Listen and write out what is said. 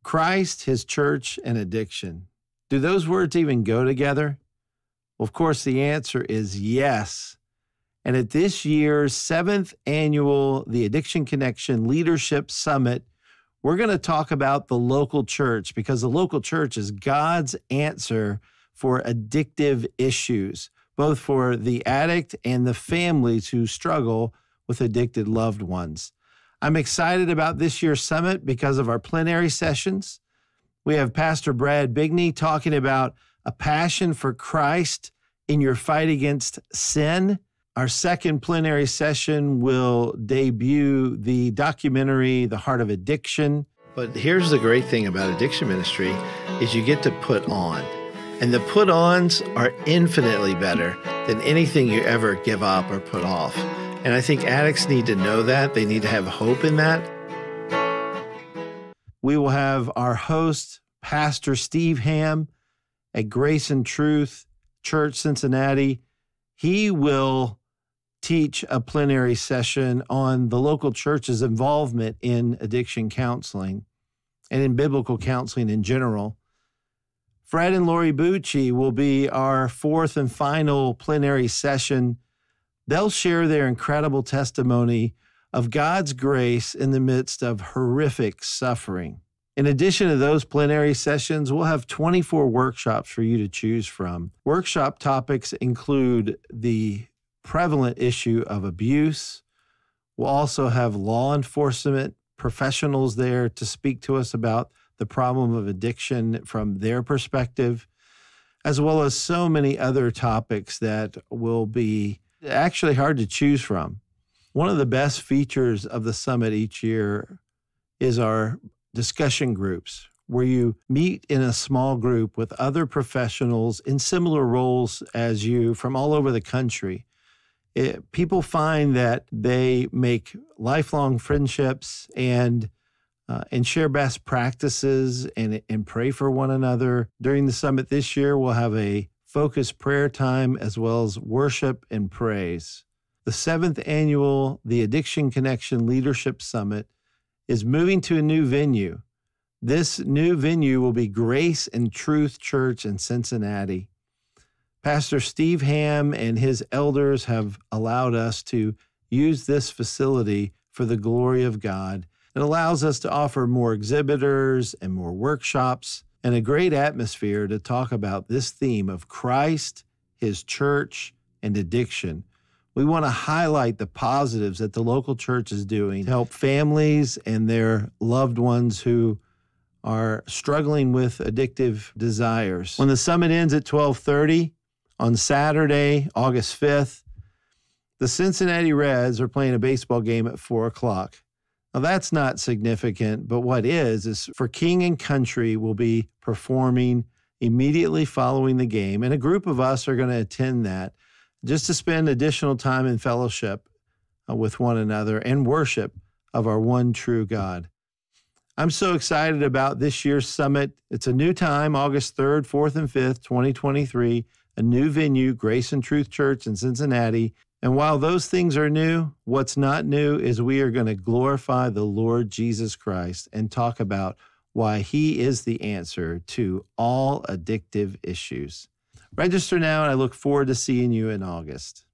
Christ, his church, and addiction. Do those words even go together? Well, of course, the answer is yes. And at this year's 7th annual The Addiction Connection Leadership Summit, we're going to talk about the local church, because the local church is God's answer for addictive issues, both for the addict and the families who struggle with addicted loved ones. I'm excited about this year's summit because of our plenary sessions. We have Pastor Brad Bigney talking about a passion for Christ in your fight against sin. Our second plenary session will debut the documentary, The Heart of Addiction. But here's the great thing about addiction ministry is you get to put on. And the put-ons are infinitely better than anything you ever give up or put off. And I think addicts need to know that. They need to have hope in that. We will have our host, Pastor Steve Ham at Grace and Truth Church, Cincinnati. He will teach a plenary session on the local church's involvement in addiction counseling and in biblical counseling in general. Fred and Lauri Bucci will be our fourth and final plenary session. They'll share their incredible testimony of God's grace in the midst of horrific suffering. In addition to those plenary sessions, we'll have 24 workshops for you to choose from. Workshop topics include the prevalent issue of abuse. We'll also have law enforcement professionals there to speak to us about the problem of addiction from their perspective, as well as so many other topics that will be actually hard to choose from. One of the best features of the summit each year is our discussion groups, where you meet in a small group with other professionals in similar roles as you from all over the country. People find that they make lifelong friendships and share best practices and pray for one another. During the summit this year, we'll have a focused prayer time as well as worship and praise. The 7th annual The Addiction Connection Leadership Summit is moving to a new venue. This new venue will be Grace and Truth Church in Cincinnati. Pastor Steve Ham and his elders have allowed us to use this facility for the glory of God. It allows us to offer more exhibitors and more workshops and a great atmosphere to talk about this theme of Christ, his church, and addiction. We want to highlight the positives that the local church is doing to help families and their loved ones who are struggling with addictive desires. When the summit ends at 12:30 on Saturday, August 5th, the Cincinnati Reds are playing a baseball game at 4 o'clock. Now, that's not significant, but what is For King and Country will be performing immediately following the game, and a group of us are going to attend that just to spend additional time in fellowship with one another and worship of our one true God. I'm so excited about this year's summit. It's a new time, August 3rd, 4th, and 5th, 2023, a new venue, Grace and Truth Church in Cincinnati. And while those things are new, what's not new is we are going to glorify the Lord Jesus Christ and talk about why he is the answer to all addictive issues. Register now, and I look forward to seeing you in August.